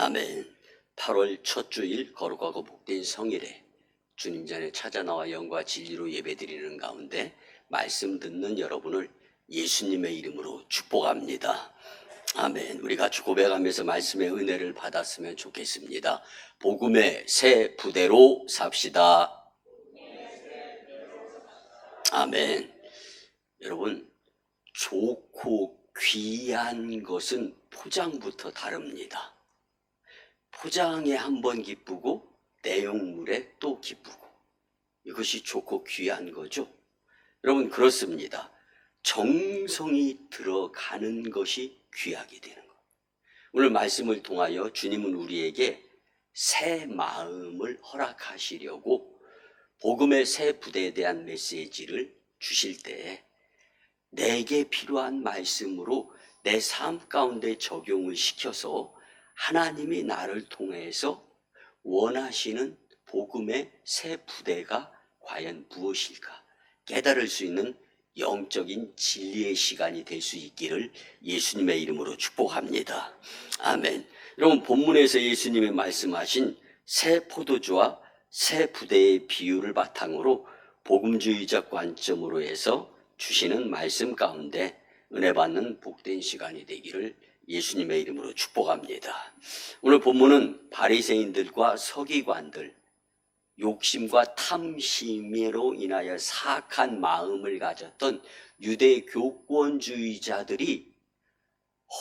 아멘. 8월 첫 주일 거룩하고 복된 성일에 주님 전에 찾아 나와 영과 진리로 예배드리는 가운데 말씀 듣는 여러분을 예수님의 이름으로 축복합니다. 아멘. 우리 같이 고백하면서 말씀의 은혜를 받았으면 좋겠습니다. 복음의 새 부대로 삽시다. 아멘. 여러분, 좋고 귀한 것은 포장부터 다릅니다. 포장에 한번 기쁘고 내용물에 또 기쁘고, 이것이 좋고 귀한 거죠. 여러분, 그렇습니다. 정성이 들어가는 것이 귀하게 되는 것. 오늘 말씀을 통하여 주님은 우리에게 새 마음을 허락하시려고 복음의 새 부대에 대한 메시지를 주실 때 내게 필요한 말씀으로 내 삶 가운데 적용을 시켜서 하나님이 나를 통해서 원하시는 복음의 새 부대가 과연 무엇일까 깨달을 수 있는 영적인 진리의 시간이 될 수 있기를 예수님의 이름으로 축복합니다. 아멘. 여러분, 본문에서 예수님이 말씀하신 새 포도주와 새 부대의 비유를 바탕으로 복음주의적 관점으로 해서 주시는 말씀 가운데 은혜 받는 복된 시간이 되기를 예수님의 이름으로 축복합니다. 오늘 본문은 바리새인들과 서기관들, 욕심과 탐심으로 인하여 사악한 마음을 가졌던 유대 교권주의자들이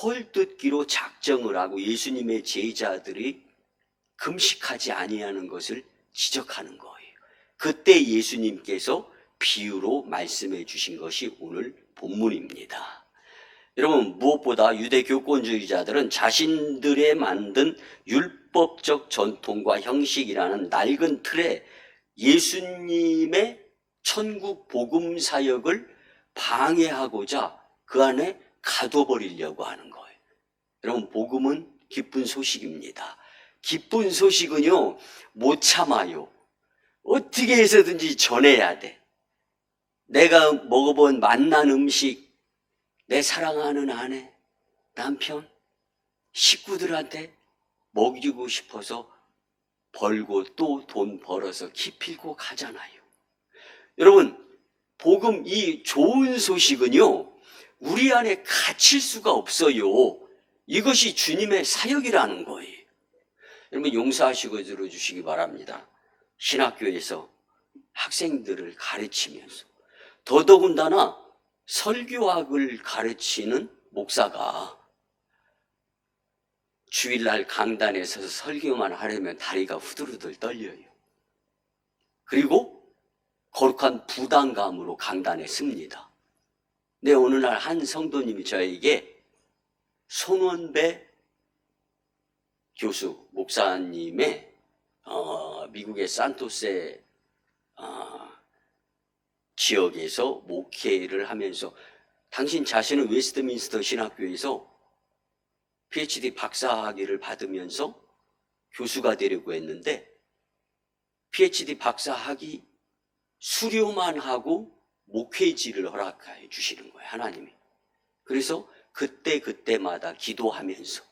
헐뜯기로 작정을 하고 예수님의 제자들이 금식하지 아니하는 것을 지적하는 거예요. 그때 예수님께서 비유로 말씀해 주신 것이 오늘 본문입니다. 여러분, 무엇보다 유대 교권주의자들은 자신들의 만든 율법적 전통과 형식이라는 낡은 틀에 예수님의 천국 복음 사역을 방해하고자 그 안에 가둬버리려고 하는 거예요. 여러분, 복음은 기쁜 소식입니다. 기쁜 소식은요, 못 참아요. 어떻게 해서든지 전해야 돼. 내가 먹어본 맛난 음식, 내 사랑하는 아내, 남편, 식구들한테 먹이고 싶어서 벌고 또 돈 벌어서 기필고 가잖아요. 여러분, 복음, 이 좋은 소식은요, 우리 안에 갇힐 수가 없어요. 이것이 주님의 사역이라는 거예요. 여러분, 용서하시고 들어주시기 바랍니다. 신학교에서 학생들을 가르치면서 더더군다나 설교학을 가르치는 목사가 주일날 강단에 서서 설교만 하려면 다리가 후들후들 떨려요. 그리고 거룩한 부담감으로 강단에 씁니다. 근데 어느 날 한 성도님이 저에게 손원배 교수, 목사님의 미국의 산토세 지역에서 목회를 하면서 당신 자신은 웨스트민스터 신학교에서 PhD 박사학위를 받으면서 교수가 되려고 했는데 PhD 박사학위 수료만 하고 목회지를 허락해 주시는 거예요, 하나님이. 그래서 그때마다 기도하면서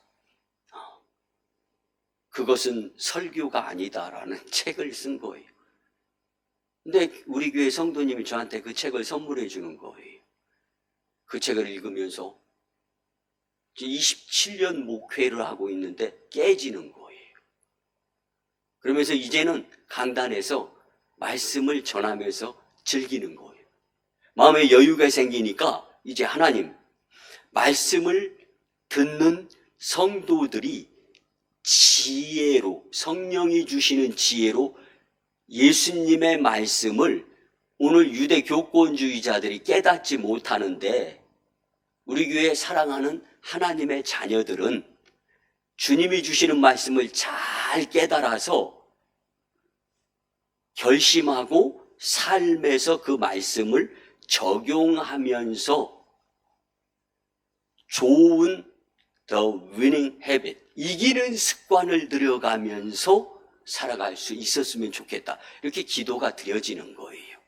그것은 설교가 아니다라는 책을 쓴 거예요. 근데 우리 교회 성도님이 저한테 그 책을 선물해 주는 거예요. 그 책을 읽으면서 27년 목회를 하고 있는데 깨지는 거예요. 그러면서 이제는 강단에서 말씀을 전하면서 즐기는 거예요. 마음에 여유가 생기니까 이제 하나님, 말씀을 듣는 성도들이 지혜로, 성령이 주시는 지혜로 예수님의 말씀을 오늘 유대 교권주의자들이 깨닫지 못하는데 우리 교회 사랑하는 하나님의 자녀들은 주님이 주시는 말씀을 잘 깨달아서 결심하고 삶에서 그 말씀을 적용하면서 좋은 the winning habit, 이기는 습관을 들여가면서 살아갈 수 있었으면 좋겠다. 이렇게 기도가 드려지는 거예요.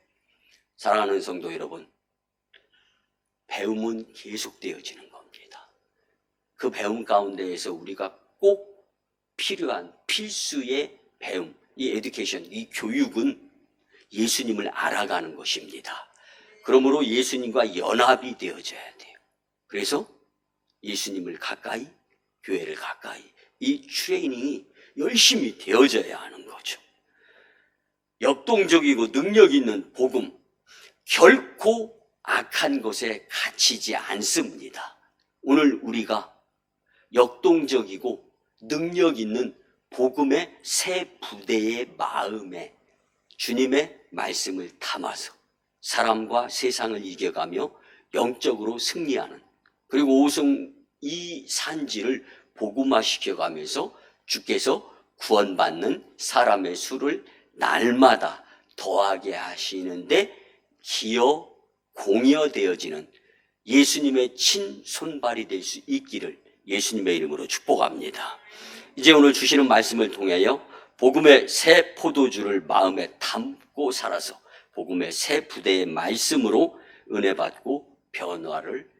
사랑하는 성도 여러분, 배움은 계속되어지는 겁니다. 그 배움 가운데에서 우리가 꼭 필요한 필수의 배움, 이 에듀케이션, 이 교육은 예수님을 알아가는 것입니다. 그러므로 예수님과 연합이 되어져야 돼요. 그래서 예수님을 가까이, 교회를 가까이, 이 트레이닝이 열심히 되어져야 하는 거죠. 역동적이고 능력 있는 복음, 결코 악한 것에 갇히지 않습니다. 오늘 우리가 역동적이고 능력 있는 복음의 새 부대의 마음에 주님의 말씀을 담아서 사람과 세상을 이겨가며 영적으로 승리하는, 그리고 오성 이 산지를 복음화시켜가면서 주께서 구원받는 사람의 수를 날마다 더하게 하시는데 기여 공여되어지는 예수님의 친손발이 될 수 있기를 예수님의 이름으로 축복합니다. 이제 오늘 주시는 말씀을 통하여 복음의 새 포도주를 마음에 담고 살아서 복음의 새 부대의 말씀으로 은혜 받고 변화를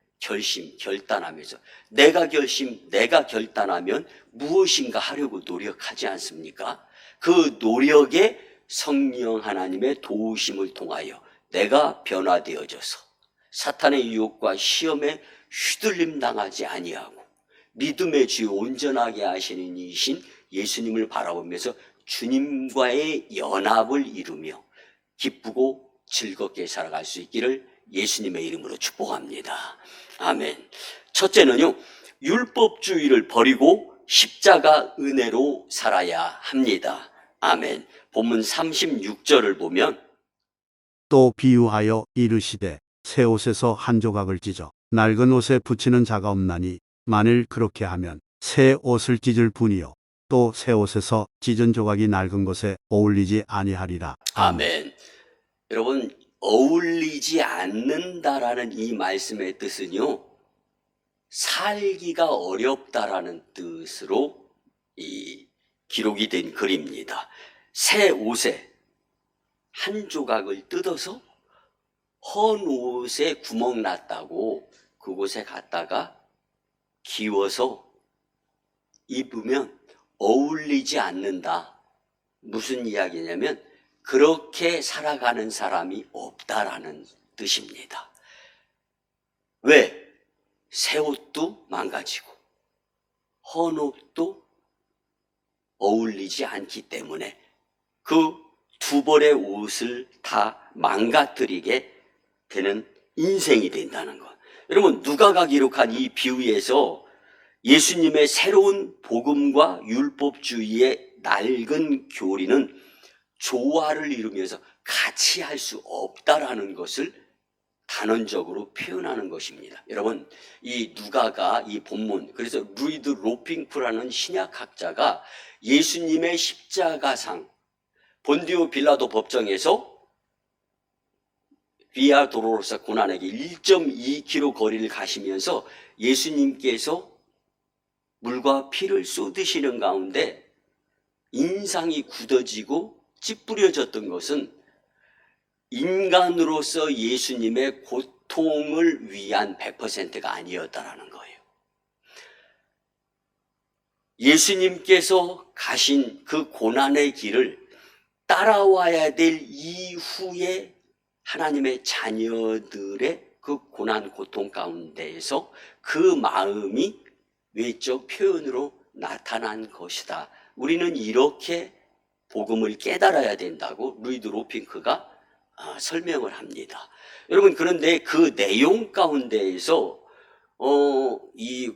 결단하면서 내가 결단하면 무엇인가 하려고 노력하지 않습니까? 그 노력에 성령 하나님의 도우심을 통하여 내가 변화되어져서 사탄의 유혹과 시험에 휘둘림 당하지 아니하고 믿음의 주 온전하게 하시는 이신 예수님을 바라보면서 주님과의 연합을 이루며 기쁘고 즐겁게 살아갈 수 있기를 예수님의 이름으로 축복합니다. 아멘. 첫째는요, 율법주의를 버리고 십자가 은혜로 살아야 합니다. 아멘. 본문 36절을 보면 또 비유하여 이르시되 새 옷에서 한 조각을 찢어 낡은 옷에 붙이는 자가 없나니 만일 그렇게 하면 새 옷을 찢을 뿐이요 또 새 옷에서 찢은 조각이 낡은 것에 어울리지 아니하리라. 아멘. 여러분, 어울리지 않는다라는 이 말씀의 뜻은요, 살기가 어렵다라는 뜻으로 이 기록이 된 글입니다. 새 옷에 한 조각을 뜯어서 헌 옷에 구멍 났다고 그곳에 갔다가 기워서 입으면 어울리지 않는다. 무슨 이야기냐면 그렇게 살아가는 사람이 없다라는 뜻입니다. 왜? 새 옷도 망가지고 헌 옷도 어울리지 않기 때문에 그 두 벌의 옷을 다 망가뜨리게 되는 인생이 된다는 것. 여러분, 누가가 기록한 이 비유에서 예수님의 새로운 복음과 율법주의의 낡은 교리는 조화를 이루면서 같이 할 수 없다라는 것을 단언적으로 표현하는 것입니다. 여러분, 이 누가가 이 본문, 그래서 루이드 로핑프라는 신약학자가 예수님의 십자가상 본디오 빌라도 법정에서 비아 도로로사 고난에게 1.2km 거리를 가시면서 예수님께서 물과 피를 쏟으시는 가운데 인상이 굳어지고 찌푸려졌던 것은 인간으로서 예수님의 고통을 위한 100%가 아니었다라는 거예요. 예수님께서 가신 그 고난의 길을 따라와야 될 이후에 하나님의 자녀들의 그 고난 고통 가운데에서 그 마음이 외적 표현으로 나타난 것이다. 우리는 이렇게 복음을 깨달아야 된다고 루이드 로핑크가 설명을 합니다. 여러분, 그런데 그 내용 가운데에서 이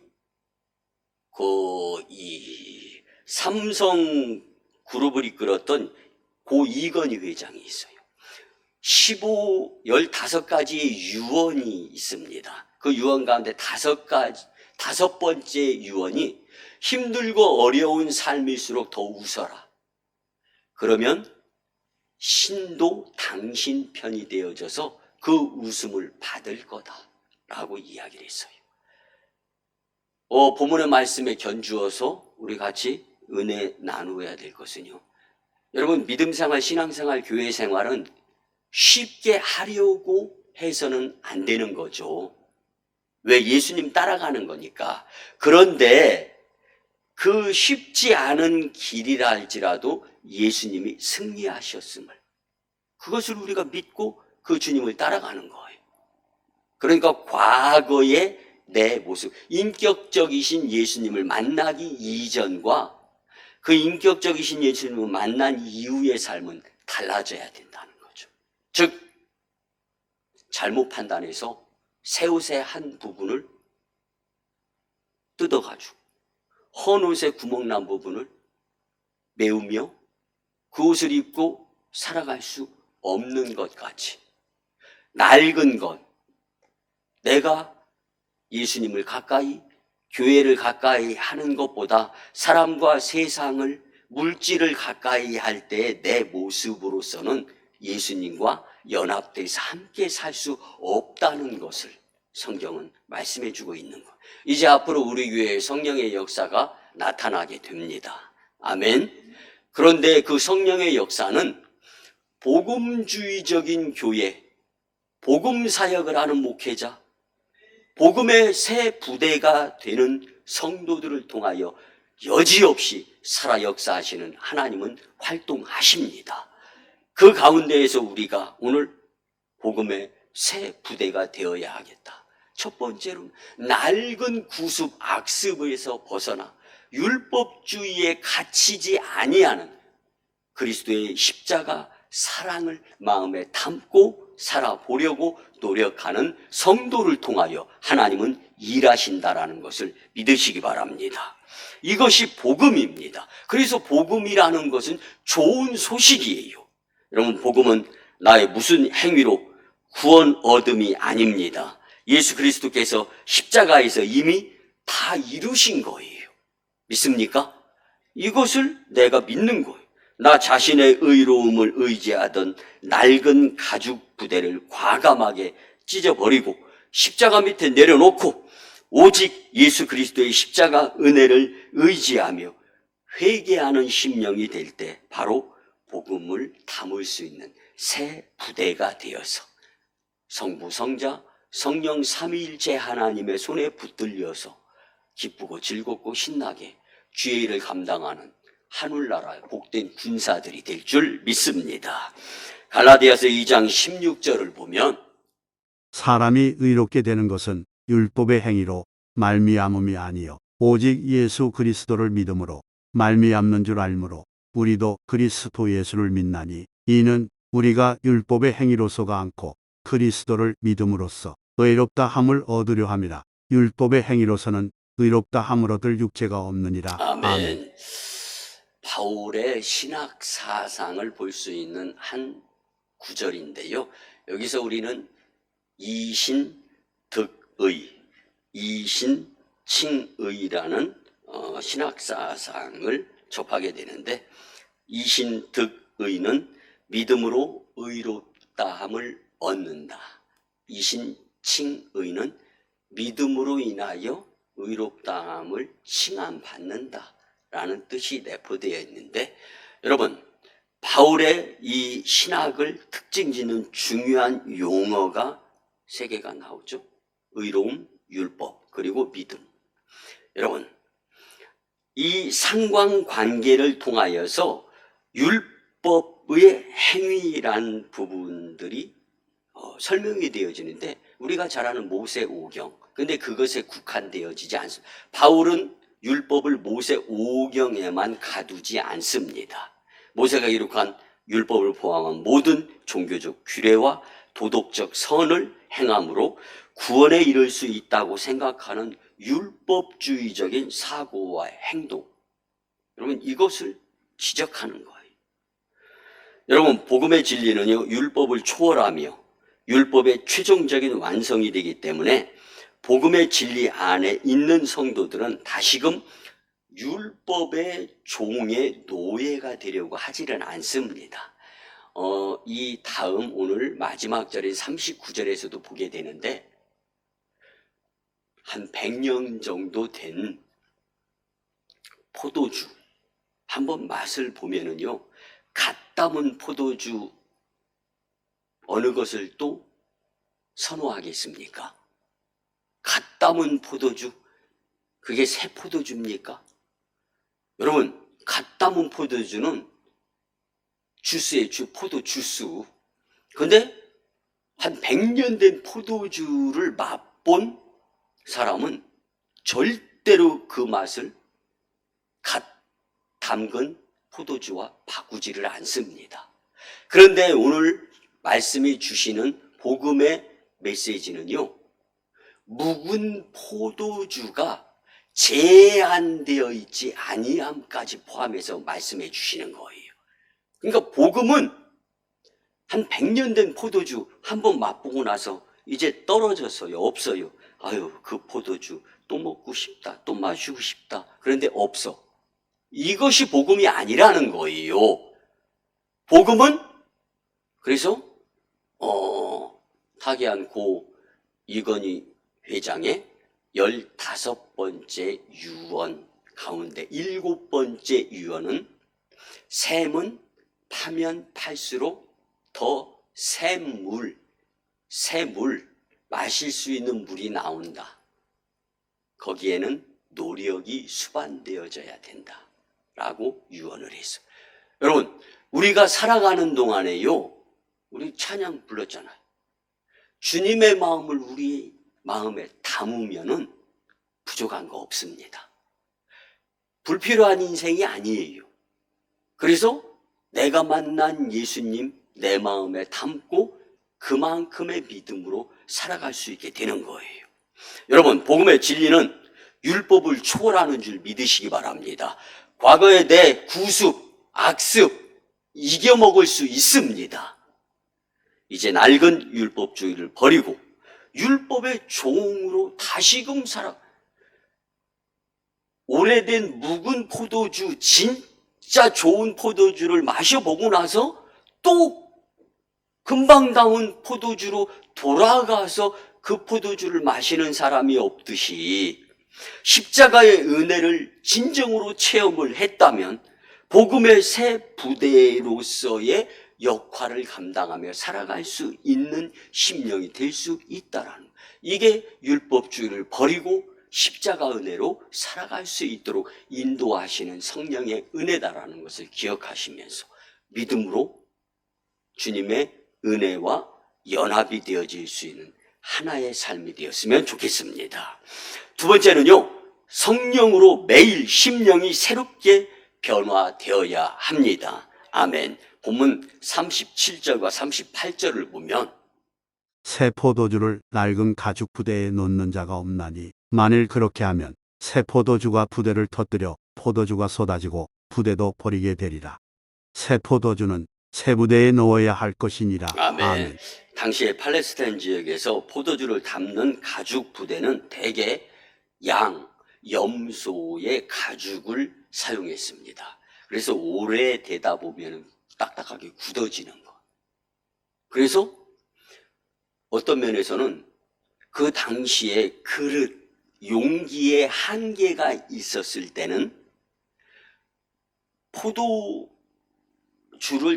삼성 그룹을 이끌었던 고 이건희 회장이 있어요. 15가지의 유언이 있습니다. 그 유언 가운데 다섯 번째 유언이 힘들고 어려운 삶일수록 더 웃어라. 그러면 신도 당신 편이 되어져서 그 웃음을 받을 거다라고 이야기를 했어요. 본문의 말씀에 견주어서 우리 같이 은혜 나누어야 될 것은요, 여러분, 믿음생활, 신앙생활, 교회생활은 쉽게 하려고 해서는 안 되는 거죠. 왜? 예수님 따라가는 거니까. 그런데 그 쉽지 않은 길이라 할지라도 예수님이 승리하셨음을, 그것을 우리가 믿고 그 주님을 따라가는 거예요. 그러니까 과거의 내 모습, 인격적이신 예수님을 만나기 이전과 그 인격적이신 예수님을 만난 이후의 삶은 달라져야 된다는 거죠. 즉, 잘못 판단해서 새 옷의 한 부분을 뜯어가지고 헌 옷에 구멍 난 부분을 메우며 그 옷을 입고 살아갈 수 없는 것 같이, 낡은 것, 내가 예수님을 가까이, 교회를 가까이 하는 것보다 사람과 세상을, 물질을 가까이 할 때 내 모습으로서는 예수님과 연합돼서 함께 살 수 없다는 것을 성경은 말씀해 주고 있는 것. 이제 앞으로 우리 교회에 성령의 역사가 나타나게 됩니다. 아멘. 그런데 그 성령의 역사는 복음주의적인 교회, 복음 사역을 하는 목회자, 복음의 새 부대가 되는 성도들을 통하여 여지없이 살아 역사하시는 하나님은 활동하십니다. 그 가운데에서 우리가 오늘 복음의 새 부대가 되어야 하겠다. 첫 번째로는 낡은 구습 악습에서 벗어나 율법주의에 갇히지 아니하는 그리스도의 십자가 사랑을 마음에 담고 살아보려고 노력하는 성도를 통하여 하나님은 일하신다라는 것을 믿으시기 바랍니다. 이것이 복음입니다. 그래서 복음이라는 것은 좋은 소식이에요. 여러분, 복음은 나의 무슨 행위로 구원 얻음이 아닙니다. 예수 그리스도께서 십자가에서 이미 다 이루신 거예요. 믿습니까? 이것을 내가 믿는 거예요. 나 자신의 의로움을 의지하던 낡은 가죽 부대를 과감하게 찢어버리고 십자가 밑에 내려놓고 오직 예수 그리스도의 십자가 은혜를 의지하며 회개하는 심령이 될 때 바로 복음을 담을 수 있는 새 부대가 되어서 성부, 성자, 성령 삼위일체 하나님의 손에 붙들려서 기쁘고 즐겁고 신나게 주의 일을 감당하는 하늘나라의 복된 군사들이 될 줄 믿습니다. 갈라디아서 2장 16절을 보면 사람이 의롭게 되는 것은 율법의 행위로 말미암음이 아니요 오직 예수 그리스도를 믿음으로 말미암는 줄 알므로 우리도 그리스도 예수를 믿나니 이는 우리가 율법의 행위로서가 않고 그리스도를 믿음으로써 의롭다 함을 얻으려 함이라. 율법의 행위로서는 의롭다 함을 얻을 육체가 없느니라. 아멘. 바울의 신학 사상을 볼 수 있는 한 구절인데요. 여기서 우리는 이신득의, 이신칭의라는 신학 사상을 접하게 되는데, 이신득의는 믿음으로 의롭다함을 얻는다. 이신칭의는 믿음으로 인하여 의롭다함을 칭함받는다 라는 뜻이 내포되어 있는데, 여러분, 바울의 이 신학을 특징짓는 중요한 용어가 세 개가 나오죠. 의로움, 율법, 그리고 믿음. 여러분, 이 상관관계를 통하여서 율법의 행위란 부분들이 설명이 되어지는데, 우리가 잘 아는 모세 오경, 근데 그것에 국한되어지지 않습니다. 바울은 율법을 모세 오경에만 가두지 않습니다. 모세가 기록한 율법을 포함한 모든 종교적 규례와 도덕적 선을 행함으로 구원에 이를 수 있다고 생각하는 율법주의적인 사고와 행동, 여러분, 이것을 지적하는 거예요. 여러분, 복음의 진리는요, 율법을 초월하며 율법의 최종적인 완성이 되기 때문에 복음의 진리 안에 있는 성도들은 다시금 율법의 종의 노예가 되려고 하지는 않습니다. 이 다음 오늘 마지막 절인 39절에서도 보게 되는데, 한 100년 정도 된 포도주 한번 맛을 보면은요, 갓 담은 포도주 어느 것을 또 선호하겠습니까? 갓 담은 포도주, 그게 새 포도주입니까? 여러분, 갓 담은 포도주는 주스의 주, 포도 주스. 근데 한 100년 된 포도주를 맛본 사람은 절대로 그 맛을 갓 담근 포도주와 바꾸지를 않습니다. 그런데 오늘 말씀이 주시는 복음의 메시지는요, 묵은 포도주가 제한되어 있지 아니함까지 포함해서 말씀해 주시는 거예요. 그러니까 복음은 한 100년 된 포도주 한번 맛보고 나서 이제 떨어졌어요. 없어요. 아유, 그 포도주 또 먹고 싶다. 또 마시고 싶다. 그런데 없어. 이것이 복음이 아니라는 거예요. 복음은 그래서 타계한 고 이건희 회장의 15번째 유언 가운데 7번째 유언은 샘은 파면 팔수록 더 샘물, 마실 수 있는 물이 나온다. 거기에는 노력이 수반되어져야 된다. 라고 유언을 했어. 여러분, 우리가 살아가는 동안에요, 우리 찬양 불렀잖아요. 주님의 마음을 우리 마음에 담으면은 부족한 거 없습니다. 불필요한 인생이 아니에요. 그래서 내가 만난 예수님 내 마음에 담고 그만큼의 믿음으로 살아갈 수 있게 되는 거예요. 여러분, 복음의 진리는 율법을 초월하는 줄 믿으시기 바랍니다. 과거에 내 구습, 악습 이겨먹을 수 있습니다. 이제 낡은 율법주의를 버리고 율법의 종으로 다시금 살아. 오래된 묵은 포도주, 진짜 좋은 포도주를 마셔보고 나서 또 금방 나온 포도주로 돌아가서 그 포도주를 마시는 사람이 없듯이 십자가의 은혜를 진정으로 체험을 했다면 복음의 새 부대로서의 역할을 감당하며 살아갈 수 있는 심령이 될 수 있다라는 거예요. 이게 율법주의를 버리고 십자가 은혜로 살아갈 수 있도록 인도하시는 성령의 은혜다라는 것을 기억하시면서 믿음으로 주님의 은혜와 연합이 되어질 수 있는 하나의 삶이 되었으면 좋겠습니다. 두 번째는요, 성령으로 매일 심령이 새롭게 변화되어야 합니다. 아멘. 본문 37절과 38절을 보면 새 포도주를 낡은 가죽 부대에 놓는 자가 없나니 만일 그렇게 하면 새 포도주가 부대를 터뜨려 포도주가 쏟아지고 부대도 버리게 되리라. 새 포도주는 새 부대에 넣어야 할 것이니라. 아멘. 아멘. 당시에 팔레스타인 지역에서 포도주를 담는 가죽 부대는 대개 양, 염소의 가죽을 사용했습니다. 그래서 오래되다 보면 딱딱하게 굳어지는 거. 그래서 어떤 면에서는 그 당시에 그릇, 용기에 한계가 있었을 때는 포도주를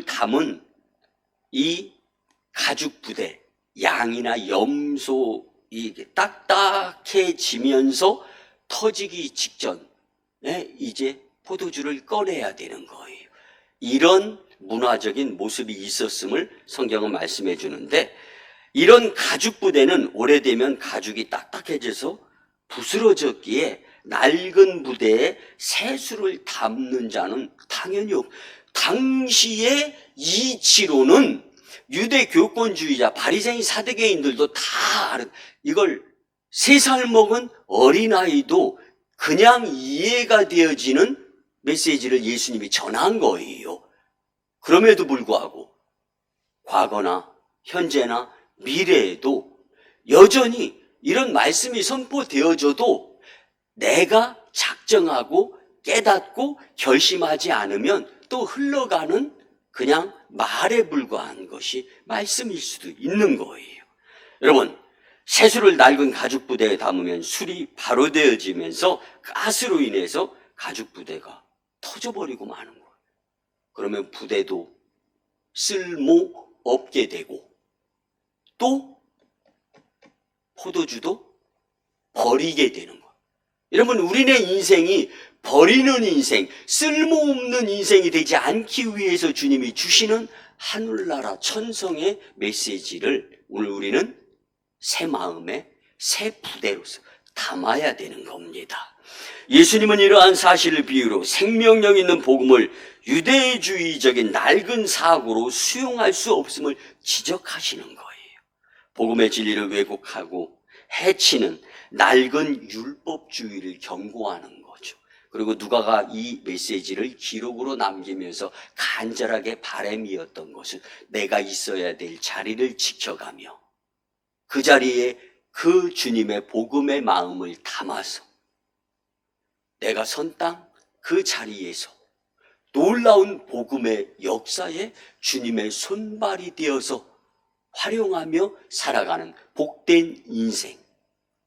담은 이 가죽 부대, 양이나 염소, 이게 딱딱해지면서 터지기 직전에 이제 포도주를 꺼내야 되는 거예요. 이런 문화적인 모습이 있었음을 성경은 말씀해 주는데, 이런 가죽 부대는 오래되면 가죽이 딱딱해져서 부스러졌기에 낡은 부대에 새수를 담는 자는 당연히 당시의 이치로는 유대 교권주의자 바리새인 사두개인들도 다 이걸 3살 먹은 어린아이도 그냥 이해가 되어지는 메시지를 예수님이 전한 거예요. 그럼에도 불구하고 과거나 현재나 미래에도 여전히 이런 말씀이 선포되어져도 내가 작정하고 깨닫고 결심하지 않으면 또 흘러가는 그냥 말에 불과한 것이 말씀일 수도 있는 거예요. 여러분, 새술을 낡은 가죽 부대에 담으면 술이 바로 되어지면서 가스로 인해서 가죽 부대가 터져버리고 마는 거예요. 그러면 부대도 쓸모 없게 되고 또 포도주도 버리게 되는 거예요. 여러분, 우리네 인생이 버리는 인생, 쓸모없는 인생이 되지 않기 위해서 주님이 주시는 하늘나라 천성의 메시지를 오늘 우리는 새 마음에 새 부대로서 담아야 되는 겁니다. 예수님은 이러한 사실을 비유로 생명력 있는 복음을 유대주의적인 낡은 사고로 수용할 수 없음을 지적하시는 거예요. 복음의 진리를 왜곡하고 해치는 낡은 율법주의를 경고하는 거죠. 그리고 누가가 이 메시지를 기록으로 남기면서 간절하게 바람이었던 것은 내가 있어야 될 자리를 지켜가며 그 자리에 그 주님의 복음의 마음을 담아서 내가 선 땅 그 자리에서 놀라운 복음의 역사에 주님의 손발이 되어서 활용하며 살아가는 복된 인생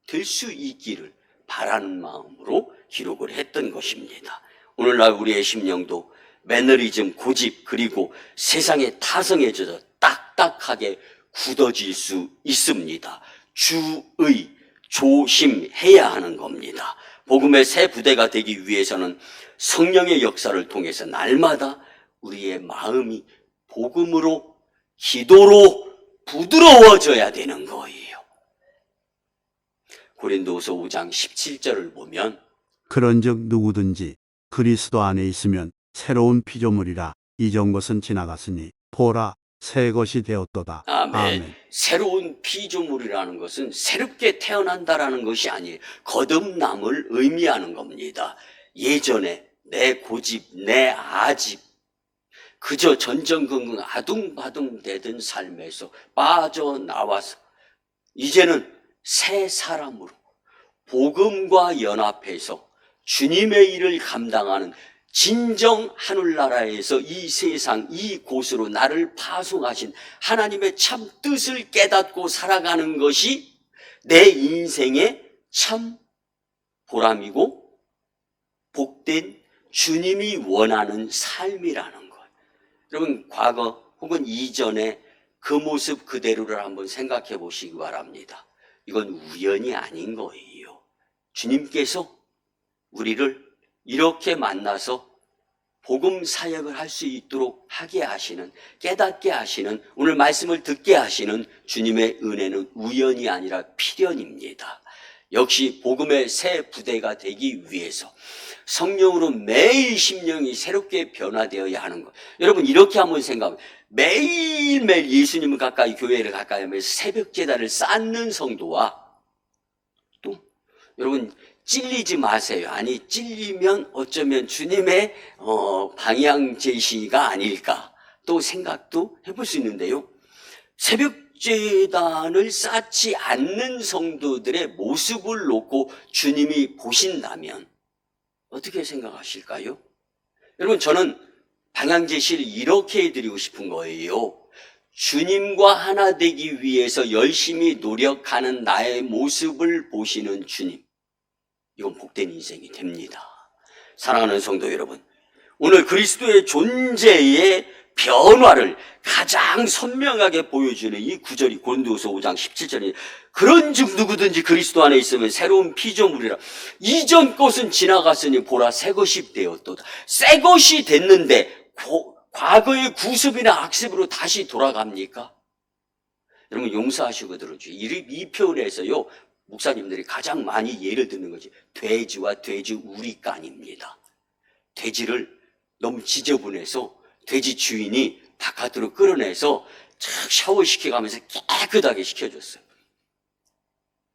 될 수 있기를 바라는 마음으로 기록을 했던 것입니다. 오늘날 우리의 심령도 매너리즘, 고집, 그리고 세상의 타성에 젖어 딱딱하게 굳어질 수 있습니다. 주의, 조심해야 하는 겁니다. 복음의 새 부대가 되기 위해서는 성령의 역사를 통해서 날마다 우리의 마음이 복음으로, 기도로 부드러워져야 되는 거예요. 고린도후서 5장 17절을 보면 그런즉 누구든지 그리스도 안에 있으면 새로운 피조물이라 이전 것은 지나갔으니 보라 새 것이 되었도다. 아멘. 새로운 피조물이라는 것은 새롭게 태어난다라는 것이 아니에요. 거듭남을 의미하는 겁니다. 예전에 내 고집, 내 아집, 그저 전전긍긍 아둥바둥 대던 삶에서 빠져나와서 이제는 새 사람으로 복음과 연합해서 주님의 일을 감당하는 진정 하늘나라에서 이 세상 이곳으로 나를 파송하신 하나님의 참 뜻을 깨닫고 살아가는 것이 내 인생의 참 보람이고 복된 주님이 원하는 삶이라는 거예요. 여러분 과거 혹은 이전에 그 모습 그대로를 한번 생각해 보시기 바랍니다. 이건 우연이 아닌 거예요. 주님께서 우리를 이렇게 만나서 복음 사역을 할 수 있도록 하게 하시는, 깨닫게 하시는, 오늘 말씀을 듣게 하시는 주님의 은혜는 우연이 아니라 필연입니다. 역시 복음의 새 부대가 되기 위해서 성령으로 매일 심령이 새롭게 변화되어야 하는 것. 여러분 이렇게 한번 생각하면 매일매일 예수님을 가까이, 교회를 가까이 하면서 새벽 제단을 쌓는 성도와 또 여러분 찔리지 마세요. 아니 찔리면 어쩌면 주님의 방향 제시가 아닐까 또 생각도 해볼 수 있는데요. 새벽 제단을 쌓지 않는 성도들의 모습을 놓고 주님이 보신다면 어떻게 생각하실까요? 여러분 저는 방향 제시를 이렇게 해드리고 싶은 거예요. 주님과 하나 되기 위해서 열심히 노력하는 나의 모습을 보시는 주님. 이건 복된 인생이 됩니다. 사랑하는 성도 여러분, 오늘 그리스도의 존재의 변화를 가장 선명하게 보여주는 이 구절이 고린도후서 5장 17절이 그런즉 누구든지 그리스도 안에 있으면 새로운 피조물이라 이전 것은 지나갔으니 보라 새 것이 되었도다. 새 것이 됐는데 과거의 구습이나 악습으로 다시 돌아갑니까? 여러분 용서하시고 들어주세요. 이 표현에서요 목사님들이 가장 많이 예를 드는 것이 돼지와 돼지 우리간입니다. 돼지를 너무 지저분해서 돼지 주인이 바깥으로 끌어내서 착 샤워시켜가면서 깨끗하게 시켜줬어요.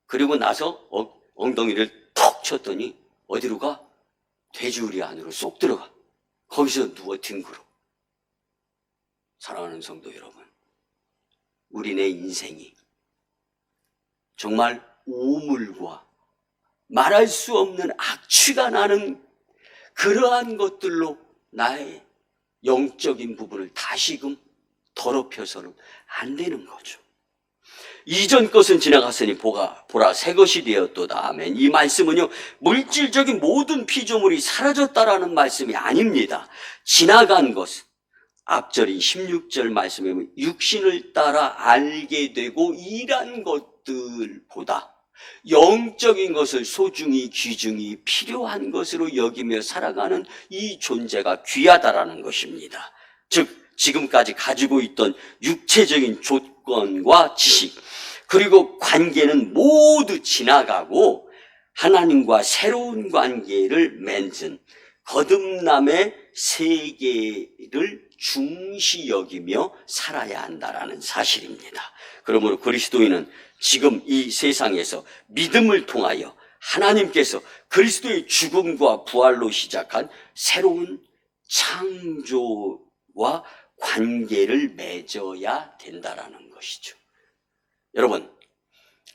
그리고 나서 엉덩이를 톡 쳤더니 어디로 가? 돼지 우리 안으로 쏙 들어가. 거기서 누워 뒹굴어. 사랑하는 성도 여러분, 우리네 인생이 정말 오물과 말할 수 없는 악취가 나는 그러한 것들로 나의 영적인 부분을 다시금 더럽혀서는 안 되는 거죠. 이전 것은 지나갔으니 보라 새 것이 되었도다. 아멘. 이 말씀은요 물질적인 모든 피조물이 사라졌다라는 말씀이 아닙니다. 지나간 것은 앞절인 16절 말씀에 보면 육신을 따라 알게 되고 일한 것들보다 영적인 것을 소중히 귀중히 필요한 것으로 여기며 살아가는 이 존재가 귀하다라는 것입니다. 즉 지금까지 가지고 있던 육체적인 조건과 지식 그리고 관계는 모두 지나가고 하나님과 새로운 관계를 맺은 거듭남의 세계를 중시 여기며 살아야 한다라는 사실입니다. 그러므로 그리스도인은 지금 이 세상에서 믿음을 통하여 하나님께서 그리스도의 죽음과 부활로 시작한 새로운 창조와 관계를 맺어야 된다라는 것이죠. 여러분,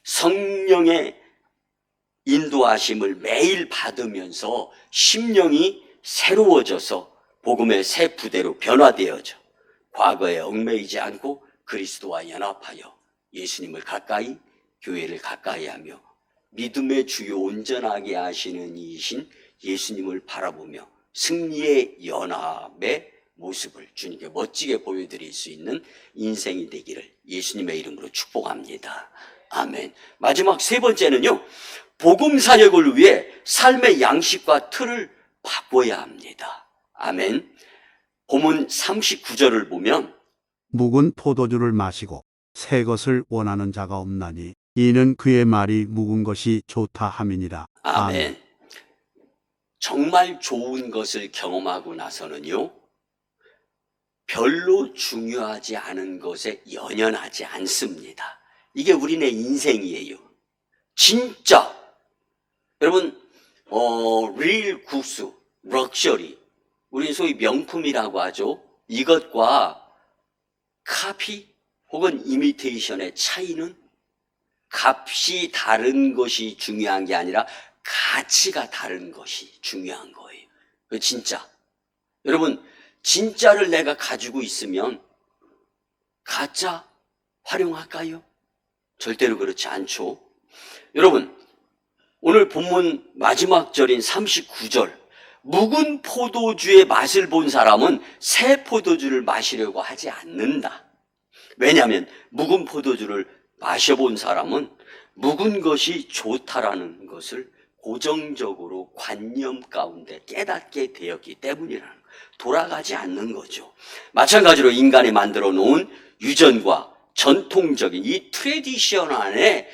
성령의 인도하심을 매일 받으면서 심령이 새로워져서 복음의 새 부대로 변화되어져 과거에 얽매이지 않고 그리스도와 연합하여 예수님을 가까이, 교회를 가까이 하며 믿음의 주요 온전하게 하시는 이이신 예수님을 바라보며 승리의 연합의 모습을 주님께 멋지게 보여드릴 수 있는 인생이 되기를 예수님의 이름으로 축복합니다. 아멘. 마지막 세 번째는요, 복음 사역을 위해 삶의 양식과 틀을 바꿔야 합니다. 아멘. 본문 39절을 보면 묵은 포도주를 마시고 새 것을 원하는 자가 없나니 이는 그의 말이 묵은 것이 좋다 함이니라. 아멘. 정말 좋은 것을 경험하고 나서는요, 별로 중요하지 않은 것에 연연하지 않습니다. 이게 우리네 인생이에요. 진짜 여러분 real 구수, 럭셔리, 우리 소위 명품이라고 하죠. 이것과 카피 혹은 이미테이션의 차이는 값이 다른 것이 중요한 게 아니라 가치가 다른 것이 중요한 거예요. 진짜 여러분, 진짜를 내가 가지고 있으면 가짜 활용할까요? 절대로 그렇지 않죠. 여러분, 오늘 본문 마지막 절인 39절, 묵은 포도주의 맛을 본 사람은 새 포도주를 마시려고 하지 않는다. 왜냐하면 묵은 포도주를 마셔본 사람은 묵은 것이 좋다라는 것을 고정적으로 관념 가운데 깨닫게 되었기 때문이라는 거예요. 돌아가지 않는 거죠. 마찬가지로 인간이 만들어 놓은 유전과 전통적인 이 트레디션 안에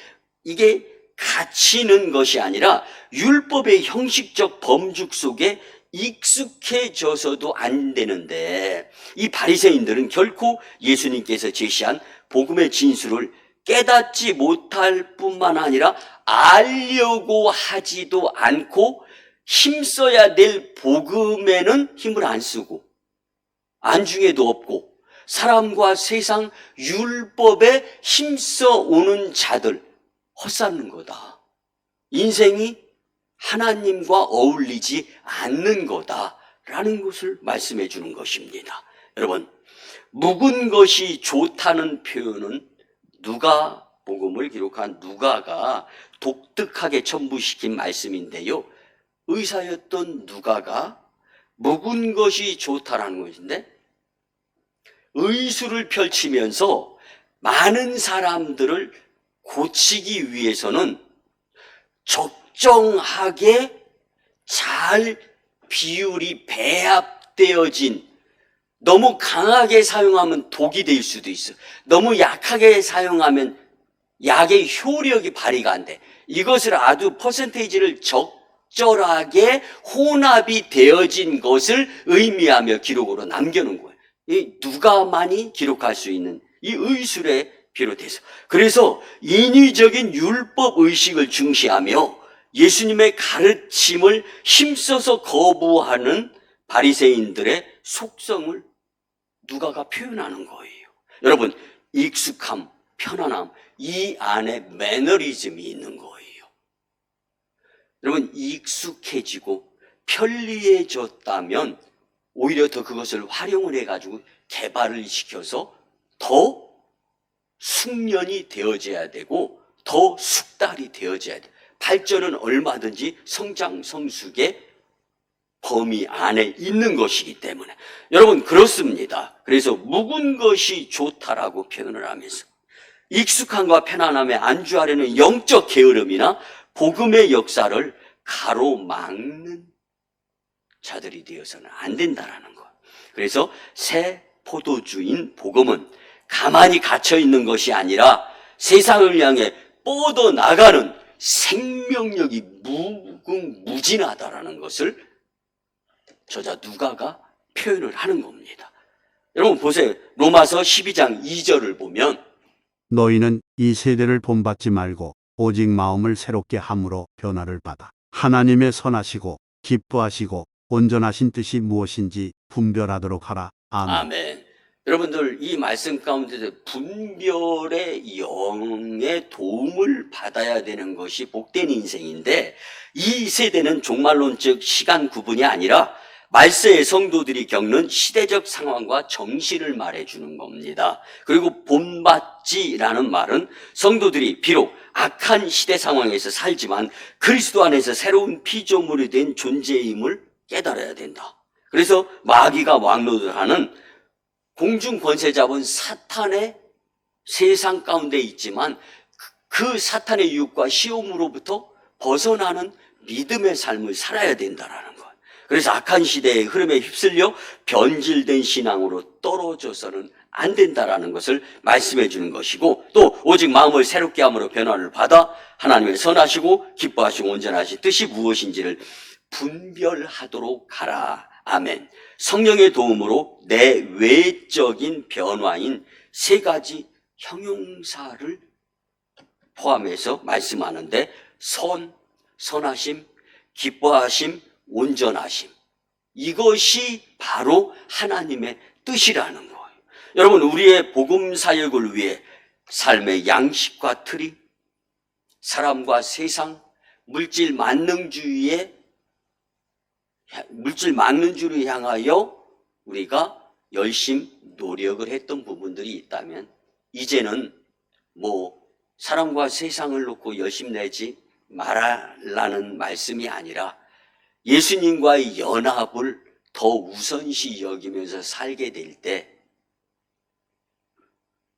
이게 갇히는 것이 아니라 율법의 형식적 범죽 속에 익숙해져서도 안 되는데, 이 바리새인들은 결코 예수님께서 제시한 복음의 진수를 깨닫지 못할 뿐만 아니라 알려고 하지도 않고 힘써야 될 복음에는 힘을 안 쓰고 안중에도 없고 사람과 세상 율법에 힘써 오는 자들, 헛삼는 거다. 인생이 하나님과 어울리지 않는 거다라는 것을 말씀해 주는 것입니다. 여러분, 묵은 것이 좋다는 표현은 누가복음을 기록한 누가가 독특하게 첨부시킨 말씀인데요. 의사였던 누가가 묵은 것이 좋다라는 것인데, 의술을 펼치면서 많은 사람들을 고치기 위해서는 적정하게 잘 비율이 배합되어진, 너무 강하게 사용하면 독이 될 수도 있어. 너무 약하게 사용하면 약의 효력이 발휘가 안 돼. 이것을 아주 퍼센테이지를 적절하게 혼합이 되어진 것을 의미하며 기록으로 남겨놓은 거예요. 이 누가만이 기록할 수 있는 이 의술에 비롯해서. 그래서 인위적인 율법 의식을 중시하며 예수님의 가르침을 힘써서 거부하는 바리새인들의 속성을 누가가 표현하는 거예요. 여러분, 익숙함, 편안함, 이 안에 매너리즘이 있는 거예요. 여러분, 익숙해지고 편리해졌다면 오히려 더 그것을 활용을 해가지고 개발을 시켜서 더 숙련이 되어져야 되고 더 숙달이 되어져야 돼. 발전은 얼마든지 성장 성숙의 범위 안에 있는 것이기 때문에. 여러분, 그렇습니다. 그래서 묵은 것이 좋다라고 표현을 하면서 익숙함과 편안함에 안주하려는 영적 게으름이나 복음의 역사를 가로막는 자들이 되어서는 안 된다라는 것. 그래서 새 포도주인 복음은 가만히 갇혀 있는 것이 아니라 세상을 향해 뻗어나가는 생명력이 무궁무진하다라는 것을 저자 누가가 표현을 하는 겁니다. 여러분 보세요. 로마서 12장 2절을 보면 너희는 이 세대를 본받지 말고 오직 마음을 새롭게 함으로 변화를 받아 하나님의 선하시고 기뻐하시고 온전하신 뜻이 무엇인지 분별하도록 하라. 아멘. 아멘. 여러분들 이 말씀 가운데서 분별의 영의 도움을 받아야 되는 것이 복된 인생인데, 이 세대는 종말론적 시간 구분이 아니라 말세의 성도들이 겪는 시대적 상황과 정신을 말해주는 겁니다. 그리고 본받지라는 말은 성도들이 비록 악한 시대 상황에서 살지만 그리스도 안에서 새로운 피조물이 된 존재임을 깨달아야 된다. 그래서 마귀가 왕노릇하는 공중 권세 잡은 사탄의 세상 가운데 있지만 그 사탄의 유혹과 시험으로부터 벗어나는 믿음의 삶을 살아야 된다라는 것. 그래서 악한 시대의 흐름에 휩쓸려 변질된 신앙으로 떨어져서는 안 된다라는 것을 말씀해 주는 것이고, 또 오직 마음을 새롭게 함으로 변화를 받아 하나님의 선하시고 기뻐하시고 온전하신 뜻이 무엇인지를 분별하도록 하라. 아멘. 성령의 도움으로 내 외적인 변화인 세 가지 형용사를 포함해서 말씀하는데, 선하심, 기뻐하심, 온전하심. 이것이 바로 하나님의 뜻이라는 거예요. 여러분, 우리의 복음 사역을 위해 삶의 양식과 틀이, 사람과 세상, 물질 만능주의를 향하여 우리가 열심히 노력을 했던 부분들이 있다면, 이제는 사람과 세상을 놓고 열심히 내지 말라는 말씀이 아니라 예수님과의 연합을 더 우선시 여기면서 살게 될 때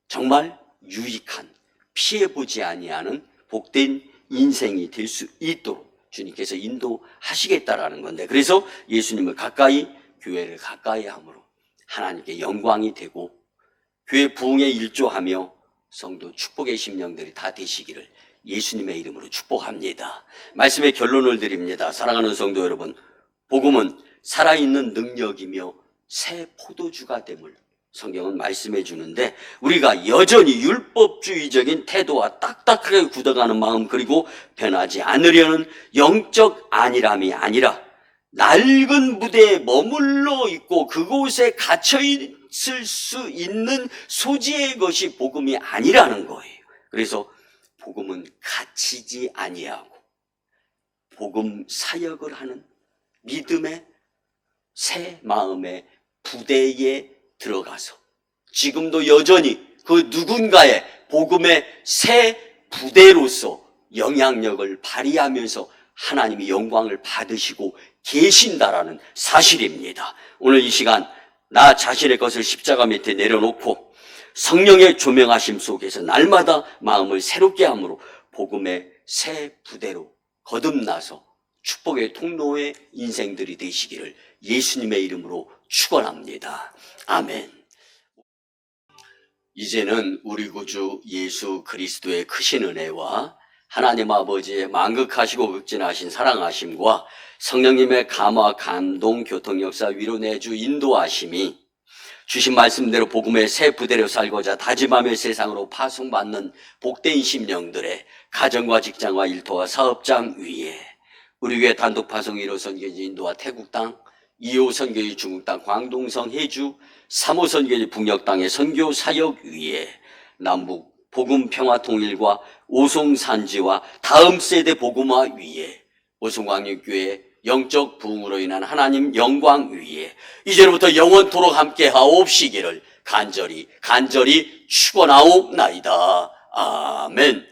정말 유익한, 피해보지 아니하는 복된 인생이 될 수 있도록 주님께서 인도하시겠다라는 건데, 그래서 예수님을 가까이, 교회를 가까이 함으로 하나님께 영광이 되고 교회 부흥에 일조하며 성도 축복의 심령들이 다 되시기를 예수님의 이름으로 축복합니다. 말씀의 결론을 드립니다. 사랑하는 성도 여러분, 복음은 살아있는 능력이며 새 포도주가 됨을 성경은 말씀해 주는데, 우리가 여전히 율법주의적인 태도와 딱딱하게 굳어가는 마음, 그리고 변하지 않으려는 영적 안일함이 아니라 낡은 무대에 머물러 있고 그곳에 갇혀 있을 수 있는 소지의 것이 복음이 아니라는 거예요. 그래서 복음은 갇히지 아니하고 복음 사역을 하는 믿음의 새 마음의 부대에 들어가서 지금도 여전히 그 누군가의 복음의 새 부대로서 영향력을 발휘하면서 하나님이 영광을 받으시고 계신다라는 사실입니다. 오늘 이 시간 나 자신의 것을 십자가 밑에 내려놓고 성령의 조명하심 속에서 날마다 마음을 새롭게 함으로 복음의 새 부대로 거듭나서 축복의 통로의 인생들이 되시기를 예수님의 이름으로 축원합니다. 아멘. 이제는 우리 구주 예수 그리스도의 크신 은혜와 하나님 아버지의 만극하시고 극진하신 사랑하심과 성령님의 감화, 감동, 교통 역사, 위로 내주 인도하심이 주신 말씀대로 복음의 새 부대로 살고자 다짐하며 세상으로 파송받는 복된 심령들의 가정과 직장과 일터와 사업장 위에, 우리 교회 단독 파송 1호 선교지 인도와 태국 땅, 2호 선교지 중국 땅 광동성 해주, 3호 선교지 북녘 땅의 선교 사역 위에 남북 복음 평화 통일과 오송 산지와 다음 세대 복음화 위에 오송광역교회 영적 부흥으로 인한 하나님 영광 위에 이제로부터 영원토록 함께 하옵시기를 간절히 축원하옵나이다. 아멘.